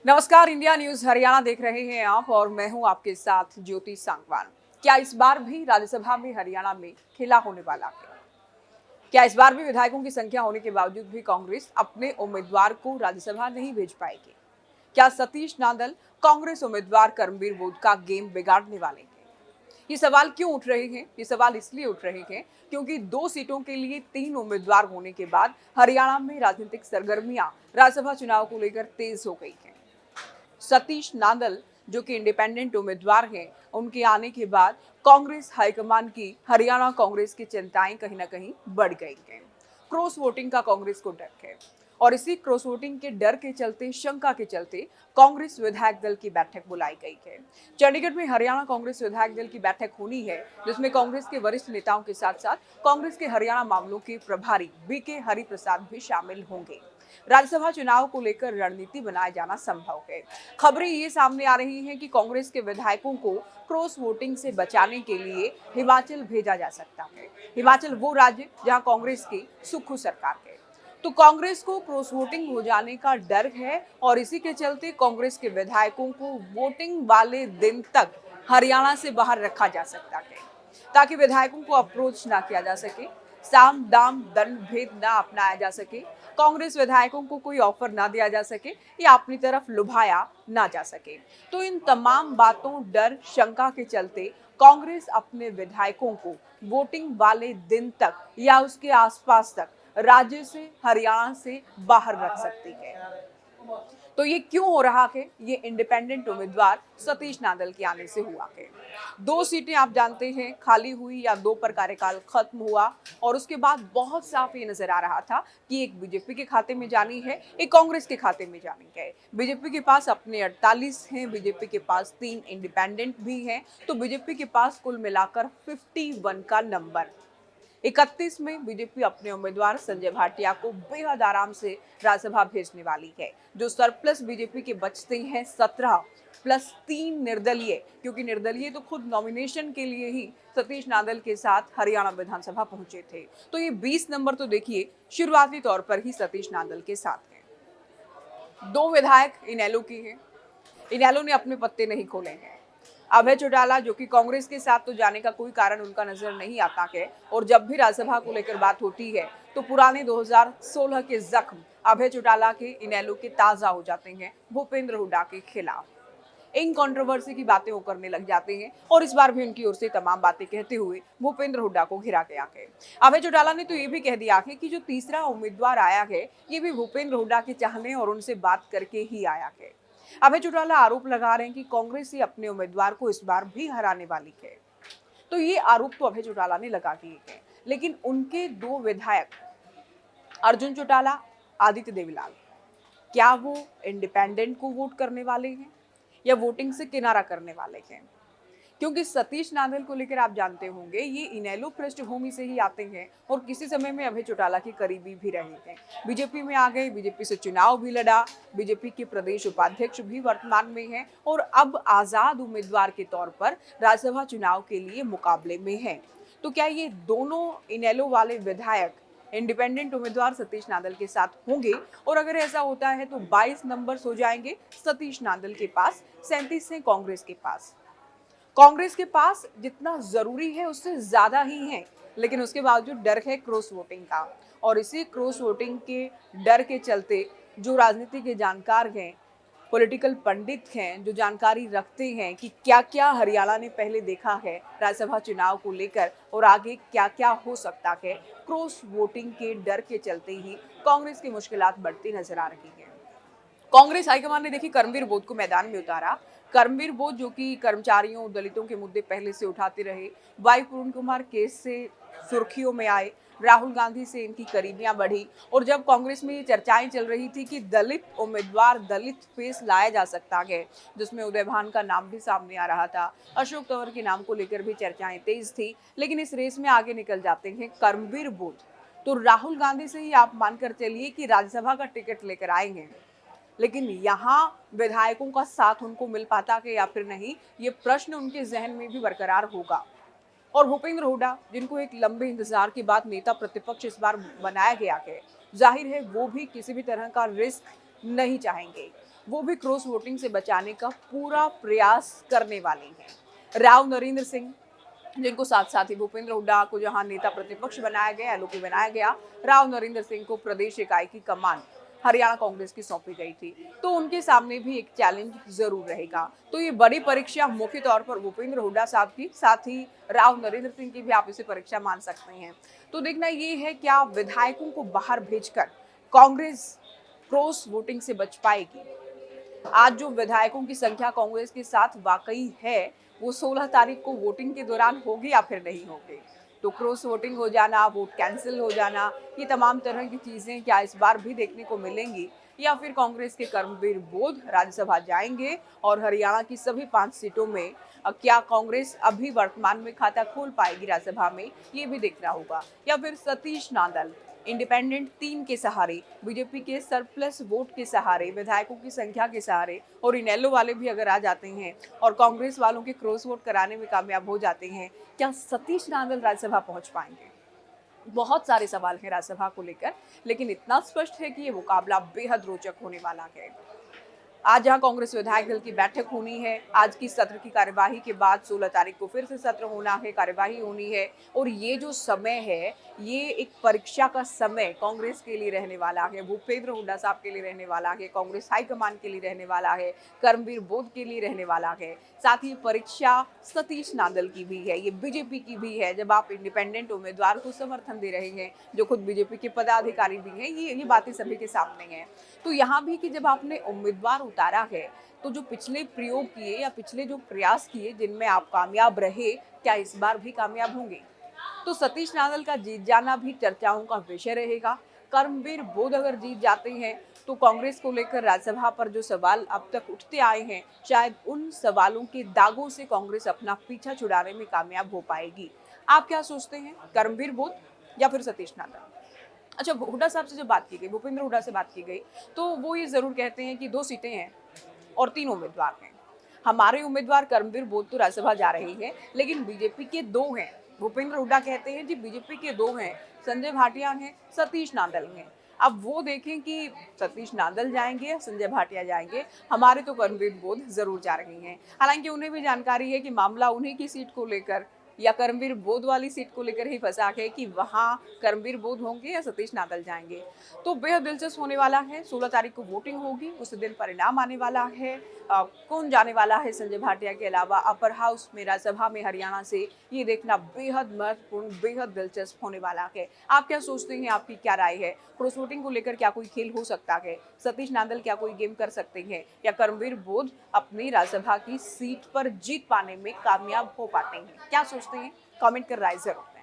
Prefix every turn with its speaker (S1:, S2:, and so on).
S1: नमस्कार, India news Haryana देख रहे हैं आप और मैं हूं आपके साथ ज्योति सांगवान। क्या इस बार भी राज्यसभा में हरियाणा में खेला होने वाला है? क्या इस बार भी विधायकों की संख्या होने के बावजूद भी कांग्रेस अपने उम्मीदवार को राज्यसभा नहीं भेज पाएगी? क्या सतीश नांदल कांग्रेस उम्मीदवार कर्मवीर बोध का गेम बिगाड़ने वाले हैं? ये सवाल क्यों उठ रहे हैं? ये सवाल इसलिए उठ रहे हैं क्योंकि 2 सीटों के लिए 3 उम्मीदवार होने के बाद हरियाणा में राजनीतिक सरगर्मियां राज्यसभा चुनाव को लेकर तेज हो गई हैं। सतीश नांदल जो कि इंडिपेंडेंट उम्मीदवार हैं, उनके आने के बाद कांग्रेस हाईकमान की हरियाणा कांग्रेस की चिंताएं कहीं ना कहीं बढ़ गई हैं। क्रॉस वोटिंग का कांग्रेस को डर है और इसी क्रॉस वोटिंग के डर के चलते, शंका के चलते कांग्रेस विधायक दल की बैठक बुलाई गई है। चंडीगढ़ में हरियाणा कांग्रेस विधायक दल की बैठक होनी है, जिसमें कांग्रेस के वरिष्ठ नेताओं के साथ साथ कांग्रेस के हरियाणा मामलों के प्रभारी बीके हरिप्रसाद भी शामिल होंगे। राज्यसभा चुनाव को लेकर रणनीति बनाया जाना संभव है। खबरें ये सामने आ रही हैं कि कांग्रेस के विधायकों को क्रॉस वोटिंग से बचाने के लिए हिमाचल भेजा जा सकता है। हिमाचल वो राज्य जहां कांग्रेस की सुक्खू सरकार है, तो कांग्रेस को क्रॉस वोटिंग हो जाने का डर है और इसी के चलते कांग्रेस के विधायकों को वोटिंग वाले दिन तक हरियाणा से बाहर रखा जा सकता है, ताकि विधायकों को अप्रोच ना किया जा सके, साम दाम दंड भेद ना अपनाया जा सके, कांग्रेस विधायकों को कोई ऑफर ना दिया जा सके या अपनी तरफ लुभाया ना जा सके। तो इन तमाम बातों, डर, शंका के चलते कांग्रेस अपने विधायकों को वोटिंग वाले दिन तक या उसके आसपास तक राज्य से, हरियाणा से बाहर रख सकती है। तो ये क्यों हो रहा है? ये इंडिपेंडेंट उम्मीदवार सतीश नांदल के आने से हुआ है। 2 सीटें आप जानते हैं खाली हुई या 2 पर कार्यकाल खत्म हुआ और उसके बाद बहुत साफ ये नजर आ रहा था कि एक बीजेपी के खाते में जानी है, एक कांग्रेस के खाते में जानी है। बीजेपी के पास अपने 48 हैं, बीजेपी के पास 3 इंडिपेंडेंट भी हैं, तो बीजेपी के पास कुल मिलाकर 51 का नंबर। 31 में बीजेपी अपने उम्मीदवार संजय भाटिया को बेहद आराम से राज्यसभा भेजने वाली है। जो सरप्लस बीजेपी के बचते हैं 17 प्लस 3 निर्दलीय, क्योंकि निर्दलीय तो खुद नॉमिनेशन के लिए ही सतीश नांदल के साथ हरियाणा विधानसभा पहुंचे थे। तो ये 20 नंबर तो देखिए शुरुआती तौर पर ही सतीश नांदल के साथ हैं। 2 विधायक इनेलो की हैं। इनेलो ने अपने पत्ते नहीं खोले हैं। अभय चौटाला जो कि कांग्रेस के साथ तो जाने का कोई कारण उनका नजर नहीं आता है और जब भी राज्यसभा को लेकर बात होती है तो पुराने 2016 के जख्म अभय चौटाला के इनेलो के ताजा हो जाते हैं भूपेंद्र हुड्डा के खिलाफ। इन कंट्रोवर्सी की बातें वो करने लग जाते हैं और इस बार भी उनकी ओर से तमाम बातें कहते हुए भूपेंद्र हुड्डा को घिरा गया है। अभय चौटाला ने तो ये भी कह दिया है कि जो तीसरा उम्मीदवार आया है ये भी भूपेंद्र हुड्डा के चाहने और उनसे बात करके ही आया है। अभय चौटाला आरोप लगा रहे हैं कि कांग्रेस ही अपने उम्मीदवार को इस बार भी हराने वाली है। तो ये आरोप तो अभय चौटाला ने लगा दिए हैं, लेकिन उनके 2 विधायक अर्जुन चौटाला, आदित्य देवीलाल, क्या वो इंडिपेंडेंट को वोट करने वाले हैं या वोटिंग से किनारा करने वाले हैं? क्योंकि सतीश नांदल को लेकर आप जानते होंगे ये इनेलो पृष्ठभूमि से ही आते हैं और किसी समय में अभय चौटाला के करीबी भी रहे हैं। बीजेपी में आ गए, बीजेपी से चुनाव भी लड़ा, बीजेपी के प्रदेश उपाध्यक्ष भी वर्तमान में हैं और अब आजाद उम्मीदवार के तौर पर राज्यसभा चुनाव के लिए मुकाबले में हैं। तो क्या ये दोनों इनेलो वाले विधायक इंडिपेंडेंट उम्मीदवार सतीश नांदल के साथ होंगे? और अगर ऐसा होता है तो 22 नंबर हो जाएंगे सतीश नांदल के पास, 37 हैं कांग्रेस के पास। कांग्रेस के पास जितना जरूरी है उससे ज्यादा ही है, लेकिन उसके बावजूद डर है क्रॉस वोटिंग का और इसी क्रॉस वोटिंग के डर के चलते जो राजनीति के जानकार हैं, पॉलिटिकल पंडित हैं, जो जानकारी रखते हैं कि क्या क्या हरियाणा ने पहले देखा है राज्यसभा चुनाव को लेकर और आगे क्या क्या हो सकता है, क्रॉस वोटिंग के डर के चलते ही कांग्रेस की मुश्किलात बढ़ती नजर आ रही है। कांग्रेस हाईकमान ने देखी कर्मवीर बोध को मैदान में उतारा। कर्मवीर बोध जो कि कर्मचारियों, दलितों के मुद्दे पहले से उठाते रहे, वाई पूर्ण कुमार केस से सुर्खियों में आए, राहुल गांधी से इनकी करीबियां बढ़ी और जब कांग्रेस में ये चर्चाएं चल रही थी कि दलित उम्मीदवार, दलित फेस लाया जा सकता है, जिसमें उदय भान का नाम भी सामने आ रहा था, अशोक तंवर के नाम को लेकर भी चर्चाएं तेज थी, लेकिन इस रेस में आगे निकल जाते हैं कर्मवीर बोध। तो राहुल गांधी से ही आप मानकर चलिए कि राज्यसभा का टिकट लेकर आएंगे, लेकिन यहाँ विधायकों का साथ उनको मिल पाता है या फिर नहीं, ये प्रश्न उनके जहन में भी बरकरार होगा। और भूपेंद्र हुड्डा जिनको एक लंबे इंतजार के बाद नेता प्रतिपक्ष इस बार बनाया गया है, जाहिर है वो भी किसी भी तरह का रिस्क नहीं चाहेंगे। वो भी क्रॉस वोटिंग से बचाने का पूरा प्रयास करने वाले हैं। राव नरेंद्र सिंह, जिनको साथ साथ ही भूपेंद्र हुड्डा को जहां नेता प्रतिपक्ष बनाया गया, एलओपी बनाया गया, राव नरेंद्र सिंह को प्रदेश इकाई की कमान हरियाणा कांग्रेस की सौंपी गई थी, तो उनके सामने भी एक चैलेंज जरूर रहेगा। तो ये बड़ी परीक्षा मुख्य तौर पर भूपेंद्र हुड्डा साहब की, साथ ही राव नरेंद्र सिंह की भी आप इसे परीक्षा मान सकते हैं। तो देखना ये है क्या विधायकों को बाहर भेजकर कांग्रेस क्रॉस वोटिंग से बच पाएगी। आज जो विधायकों की संख्या कांग्रेस के साथ वाकई है, वो 16 तारीख को वोटिंग के दौरान होगी या फिर नहीं होगी। तो क्रॉस वोटिंग हो जाना, वोट कैंसिल हो जाना, ये तमाम तरह की चीजें क्या इस बार भी देखने को मिलेंगी, या फिर कांग्रेस के कर्मवीर बोध राज्यसभा जाएंगे और हरियाणा की सभी 5 सीटों में क्या कांग्रेस अभी वर्तमान में खाता खोल पाएगी राज्यसभा में, ये भी देखना होगा। या फिर सतीश नांदल इंडिपेंडेंट 3 के सहारे, बीजेपी के सरप्लस वोट के सहारे, विधायकों की संख्या के सहारे और इनेलो वाले भी अगर आ जाते हैं और कांग्रेस वालों के क्रॉस वोट कराने में कामयाब हो जाते हैं, क्या सतीश नांदल राज्यसभा पहुंच पाएंगे? बहुत सारे सवाल हैं राज्यसभा को लेकर, लेकिन इतना स्पष्ट है कि ये मुकाबला बेहद रोचक होने वाला है। आज जहां कांग्रेस विधायक दल की बैठक होनी है, आज की सत्र की कार्यवाही के बाद 16 तारीख को फिर से सत्र होना है, कार्यवाही होनी है, और ये जो समय है, ये एक परीक्षा का समय कांग्रेस के लिए रहने वाला है, भूपेंद्र हुड्डा साहब के लिए रहने वाला है, कांग्रेस हाईकमान के लिए रहने वाला है, कर्मवीर बोध के लिए रहने वाला है। साथ ही परीक्षा सतीश नांदल की भी है, ये बीजेपी की भी है। जब आप इंडिपेंडेंट उम्मीदवार को समर्थन दे रहे हैं, जो खुद बीजेपी के पदाधिकारी भी हैं, ये बातें सभी के सामने हैं। तो यहाँ भी कि जब आपने उम्मीदवार उतारा है, तो जो पिछले प्रयोग किए या पिछले जो प्रयास किए जिनमें आप कामयाब रहे, क्या इस बार भी कामयाब होंगे? तो सतीश नांदल का जीत जाना भी चर्चाओं का विषय रहेगा। कर्मवीर बोध अगर जीत जाते हैं, तो कांग्रेस को लेकर राज्यसभा पर जो सवाल अब तक उठते आए हैं, शायद उन सवालों के दागों से कांग्रेस अपना पीछा छुड़ाने में कामयाब हो पाएगी। आप क्या सोचते हैं, कर्मवीर बोध या फिर सतीश नांदल? अच्छा, हुड्डा साहब से जब बात की गई, भूपेंद्र हुड्डा से बात की गई, तो वो ये जरूर कहते हैं कि 2 सीटें हैं और 3 उम्मीदवार हैं। हमारे उम्मीदवार कर्मवीर बोध तो राज्यसभा जा रहे हैं, लेकिन बीजेपी के 2 हैं। भूपेंद्र हुड्डा कहते हैं जी बीजेपी के 2 हैं, संजय भाटिया हैं, सतीश नांदल हैं। अब वो देखें कि सतीश नांदल जाएंगे या संजय भाटिया जाएंगे। हमारे तो कर्मवीर बोध जरूर जा रहे हैं। हालांकि उन्हें भी जानकारी है कि मामला उन्हीं की सीट को लेकर या कर्मवीर बोध वाली सीट को लेकर ही फंसा है कि वहां कर्मवीर बोध होंगे या सतीश नांदल जाएंगे। तो बेहद दिलचस्प होने वाला है। 16 तारीख को वोटिंग होगी, उस दिन परिणाम आने वाला है। कौन जाने वाला है संजय भाटिया के अलावा अपर हाउस में, राज्यसभा में हरियाणा से, ये देखना बेहद महत्वपूर्ण, बेहद दिलचस्प होने वाला है। आप क्या सोचते हैं, आपकी क्या राय है? क्रॉस वोटिंग को लेकर क्या कोई खेल हो सकता है? सतीश नांदल क्या कोई गेम कर सकते हैं, या कर्मवीर बोध अपनी राज्यसभा की सीट पर जीत पाने में कामयाब हो पाते हैं? क्या सोचते हैं? कमेंट कर राय जरूर।